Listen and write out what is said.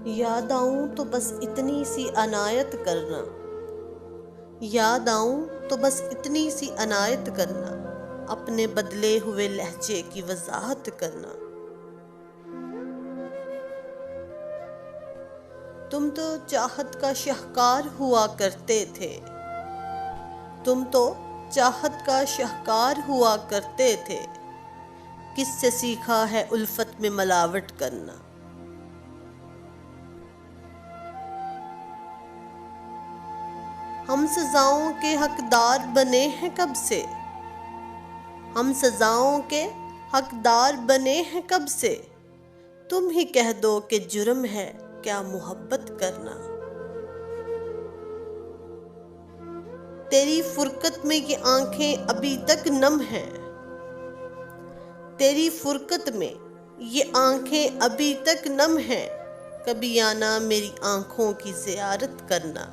याद आऊं तो बस इतनी सी अनायत करना, याद आऊं तो बस इतनी सी अनायत करना, अपने बदले हुए लहजे की वजाहत करना। तुम तो चाहत का शाहकार हुआ करते थे, तुम तो चाहत का शाहकार हुआ करते थे, किससे सीखा है उल्फत में मिलावट करना। हम सजाओं के हकदार बने हैं कब से, हम सजाओं के हकदार बने हैं कब से, तुम ही कह दो कि जुर्म है क्या मोहब्बत करना। तेरी फुरकत में ये आंखें अभी तक नम हैं, तेरी फुरकत में ये आंखें अभी तक नम हैं, कभी आना मेरी आंखों की ज़ियारत करना।